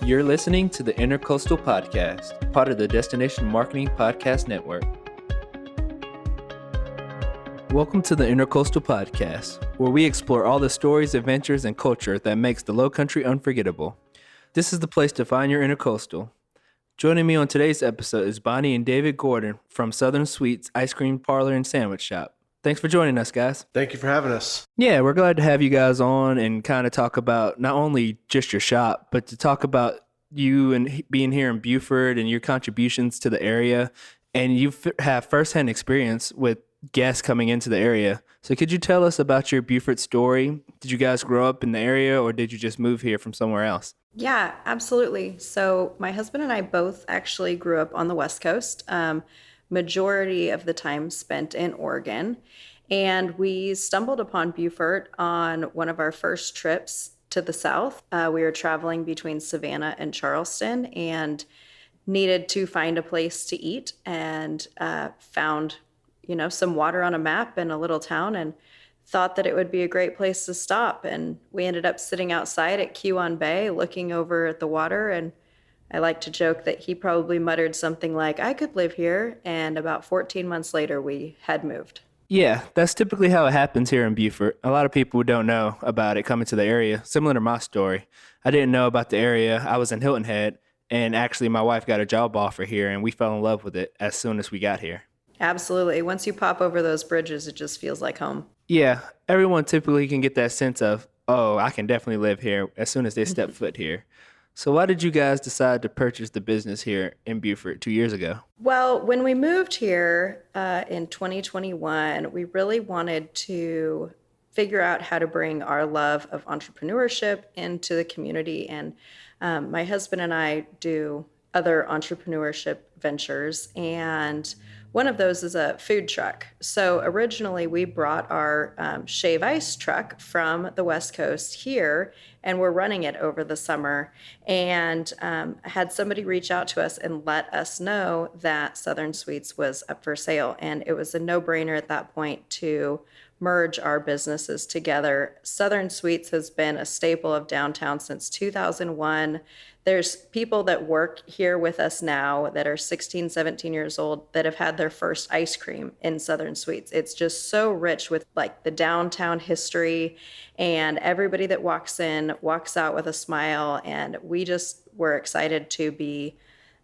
You're listening to the Intercoastal Podcast, part of the Destination Marketing Podcast Network. Welcome to the Intercoastal Podcast, where we explore all the stories, adventures, and culture that makes the Lowcountry unforgettable. This is the place to find your Intercoastal. Joining me on today's episode is Bonnie and David Gordon from Southern Sweets Ice Cream Parlor and Sandwich Shop. Thanks for joining us, guys. Thank you for having us. Yeah, we're glad to have you guys on and kind of talk about not only just your shop, but to talk about you and being here in Beaufort and your contributions to the area. And you have firsthand experience with guests coming into the area. So could you tell us about your Beaufort story? Did you guys grow up in the area or did you just move here from somewhere else? Yeah, absolutely. So my husband and I both actually grew up on the West Coast. Majority of the time spent in Oregon. And we stumbled upon Beaufort on one of our first trips to the south. We were traveling between Savannah and Charleston and needed to find a place to eat and found, some water on a map in a little town and thought that it would be a great place to stop. And we ended up sitting outside at Daquan Bay looking over at the water, and I like to joke that he probably muttered something like, I could live here, and about 14 months later, we had moved. Yeah, that's typically how it happens here in Beaufort. A lot of people don't know about it coming to the area, similar to my story. I didn't know about the area. I was in Hilton Head, and actually my wife got a job offer here, and we fell in love with it as soon as we got here. Absolutely. Once you pop over those bridges, it just feels like home. Yeah, everyone typically can get that sense of, oh, I can definitely live here as soon as they step foot here. So why did you guys decide to purchase the business here in Beaufort 2 years ago? Well, when we moved here in 2021, we really wanted to figure out how to bring our love of entrepreneurship into the community. And my husband and I do other entrepreneurship ventures, and one of those is a food truck. So originally we brought our shave ice truck from the West Coast here, and we're running it over the summer, and had somebody reach out to us and let us know that Southern Sweets was up for sale. And it was a no-brainer at that point to merge our businesses together. Southern Sweets has been a staple of downtown since 2001. There's people that work here with us now that are 16, 17 years old that have had their first ice cream in Southern Sweets. It's just so rich with like the downtown history, and everybody that walks in walks out with a smile. And we just were excited to be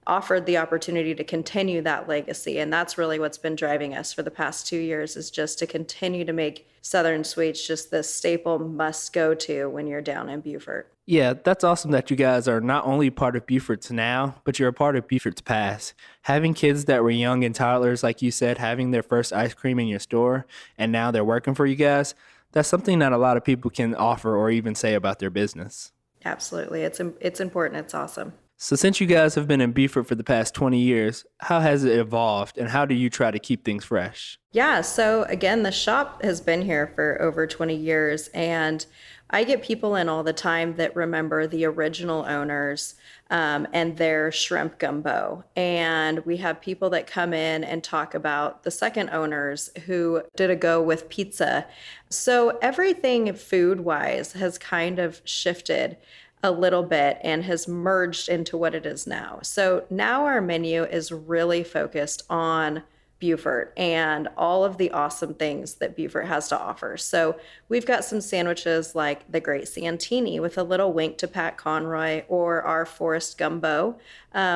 offered the opportunity to continue that legacy. And that's really what's been driving us for the past 2 years, is just to continue to make Southern Sweets just the staple must go to when you're down in Beaufort. Yeah, that's awesome that you guys are not only part of Beaufort's now, but you're a part of Beaufort's past. Having kids that were young and toddlers, like you said, having their first ice cream in your store, and now they're working for you guys, that's something that a lot of people can offer or even say about their business. Absolutely. It's important. It's awesome. So since you guys have been in Beaufort for the past 20 years, how has it evolved and how do you try to keep things fresh? Yeah, so again, the shop has been here for over 20 years, and I get people in all the time that remember the original owners and their shrimp gumbo. And we have people that come in and talk about the second owners who did a go with pizza. So everything food-wise has kind of shifted a little bit and has merged into what it is now. So now our menu is really focused on Beaufort and all of the awesome things that Beaufort has to offer. So we've got some sandwiches like the Great Santini with a little wink to Pat Conroy, or our Forrest Gumbo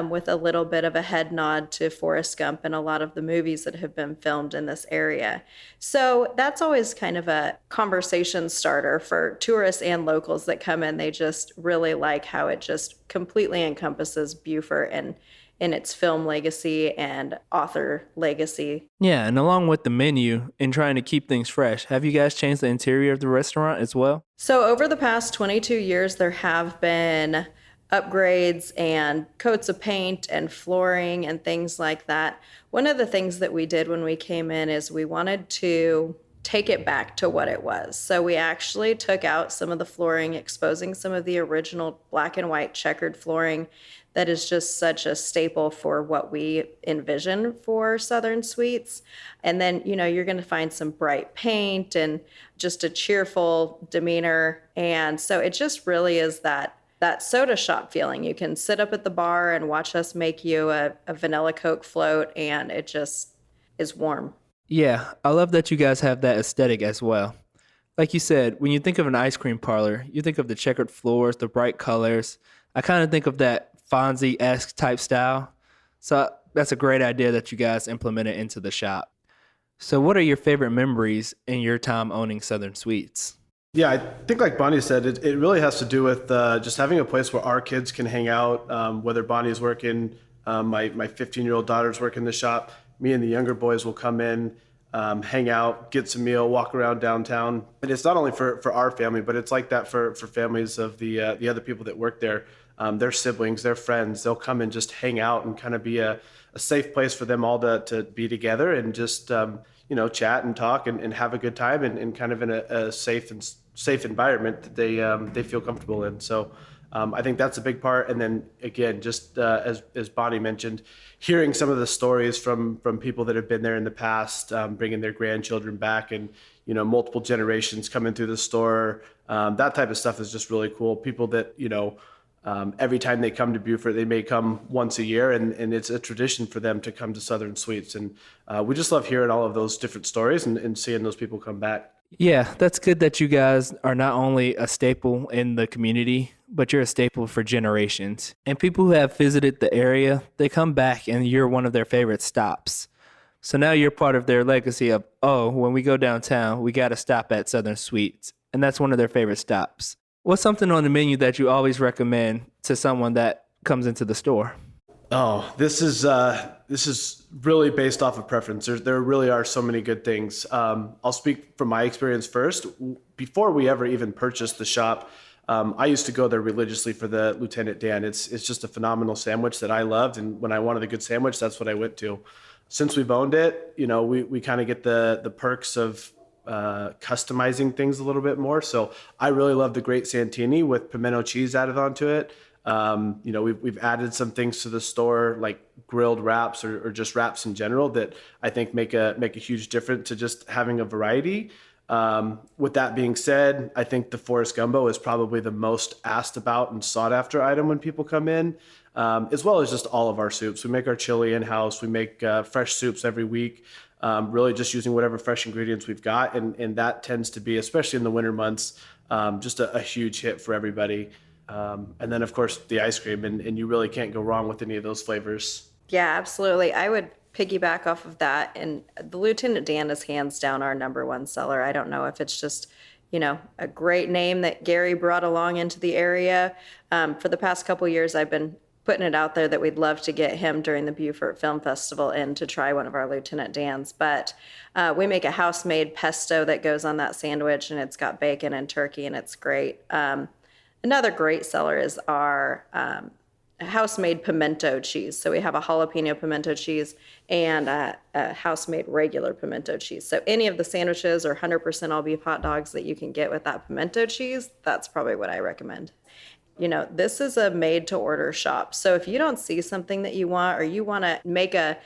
with a little bit of a head nod to Forrest Gump and a lot of the movies that have been filmed in this area. So that's always kind of a conversation starter for tourists and locals that come in. They just really like how it just completely encompasses Beaufort and in its film legacy and author legacy. Yeah, and along with the menu and trying to keep things fresh, have you guys changed the interior of the restaurant as well? So over the past 22 years, there have been upgrades and coats of paint and flooring and things like that. One of the things that we did when we came in is we wanted to take it back to what it was. So we actually took out some of the flooring, exposing some of the original black and white checkered flooring that is just such a staple for what we envision for Southern Sweets. And then, you're going to find some bright paint and just a cheerful demeanor. And so it just really is that that soda shop feeling. You can sit up at the bar and watch us make you a vanilla Coke float, and it just is warm. Yeah, I love that you guys have that aesthetic as well. Like you said, when you think of an ice cream parlor, you think of the checkered floors, the bright colors. I kind of think of that Fonzie-esque type style. So that's a great idea that you guys implemented into the shop. So what are your favorite memories in your time owning Southern Sweets? Yeah, I think like Bonnie said, it really has to do with just having a place where our kids can hang out, whether Bonnie's working, my 15-year-old daughter's working the shop, me and the younger boys will come in, hang out, get some meal, walk around downtown. And it's not only for our family, but it's like that for families of the other people that work there. Their siblings, their friends, they'll come and just hang out and kind of be a safe place for them all to be together and just, chat and talk and have a good time and kind of in a safe environment that they feel comfortable in. So I think that's a big part. And then again, just as Bonnie mentioned, hearing some of the stories from people that have been there in the past, bringing their grandchildren back and, multiple generations coming through the store, that type of stuff is just really cool. People that, every time they come to Beaufort, they may come once a year, and it's a tradition for them to come to Southern Sweets. And we just love hearing all of those different stories and seeing those people come back. Yeah, that's good that you guys are not only a staple in the community, but you're a staple for generations. And people who have visited the area, they come back and you're one of their favorite stops. So now you're part of their legacy of, oh, when we go downtown, we got to stop at Southern Sweets. And that's one of their favorite stops. What's something on the menu that you always recommend to someone that comes into the store? Oh, this is really based off of preference. There really are so many good things. I'll speak from my experience first. Before we ever even purchased the shop, I used to go there religiously for the Lieutenant Dan. It's just a phenomenal sandwich that I loved, and when I wanted a good sandwich, that's what I went to. Since we've owned it, we kind of get the perks of customizing things a little bit more. So I really love the Great Santini with pimento cheese added onto it. We've added some things to the store like grilled wraps or just wraps in general that I think make a huge difference to just having a variety. With that being said, I think the Forrest gumbo is probably the most asked about and sought after item when people come in, as well as just all of our soups. We make our chili in-house. We make fresh soups every week, really just using whatever fresh ingredients we've got. And that tends to be, especially in the winter months, just a huge hit for everybody. And then, of course, the ice cream, and you really can't go wrong with any of those flavors. Yeah, absolutely. I would piggyback off of that. And the Lieutenant Dan is hands down our number one seller. I don't know if it's just, a great name that Gary brought along into the area. For the past couple years, I've been putting it out there that we'd love to get him during the Beaufort Film Festival in to try one of our Lieutenant Dan's. But we make a house-made pesto that goes on that sandwich, and it's got bacon and turkey, and it's great. Another great seller is our house-made pimento cheese. So we have a jalapeno pimento cheese and a house-made regular pimento cheese. So any of the sandwiches or 100% all beef hot dogs that you can get with that pimento cheese, that's probably what I recommend. This is a made-to-order shop. So if you don't see something that you want, or you want to make a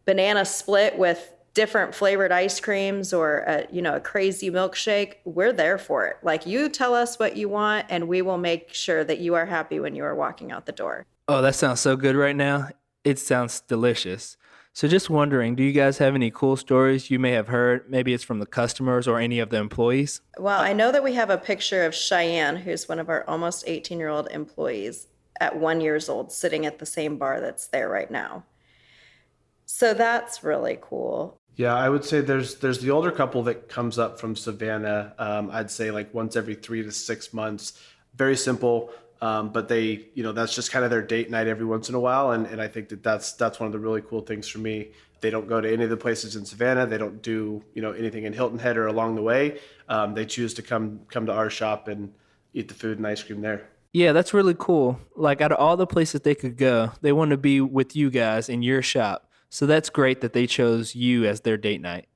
banana split with different flavored ice creams or a crazy milkshake, we're there for it. Like, you tell us what you want and we will make sure that you are happy when you are walking out the door. Oh, that sounds so good right now. It sounds delicious. So just wondering, do you guys have any cool stories you may have heard? Maybe it's from the customers or any of the employees? Well, I know that we have a picture of Cheyenne, who's one of our almost 18-year-old employees at 1 year old, sitting at the same bar that's there right now. So that's really cool. Yeah, I would say there's the older couple that comes up from Savannah. I'd say like once every 3 to 6 months. Very simple, but they, that's just kind of their date night every once in a while. And I think that's one of the really cool things for me. They don't go to any of the places in Savannah. They don't do anything in Hilton Head or along the way. They choose to come to our shop and eat the food and ice cream there. Yeah, that's really cool. Like, out of all the places they could go, they want to be with you guys in your shop. So that's great that they chose you as their date night.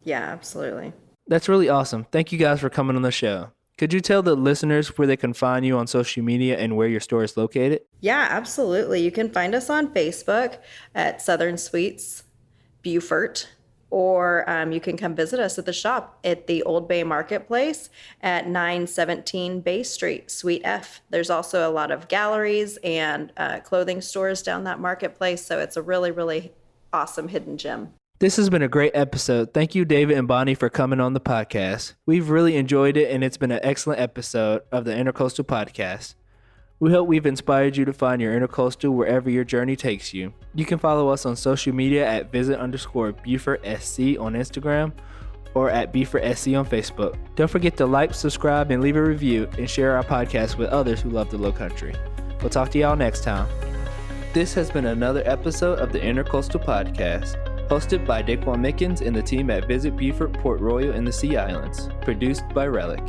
Yeah, absolutely. That's really awesome. Thank you guys for coming on the show. Could you tell the listeners where they can find you on social media and where your store is located? Yeah, absolutely. You can find us on Facebook at Southern Sweets Beaufort. or you can come visit us at the shop at the Old Bay Marketplace at 917 Bay Street, Suite F. There's also a lot of galleries and clothing stores down that marketplace, so it's a really, really awesome hidden gem. This has been a great episode. Thank you, David and Bonnie, for coming on the podcast. We've really enjoyed it, and it's been an excellent episode of the Intercoastal Podcast. We hope we've inspired you to find your intercoastal wherever your journey takes you. You can follow us on social media at visit_BeaufortSC on Instagram or at BeaufortSC on Facebook. Don't forget to like, subscribe, and leave a review, and share our podcast with others who love the Low Country. We'll talk to y'all next time. This has been another episode of the Intercoastal Podcast, hosted by Daquan Mickens and the team at Visit Beaufort, Port Royal, and the Sea Islands. Produced by Relic.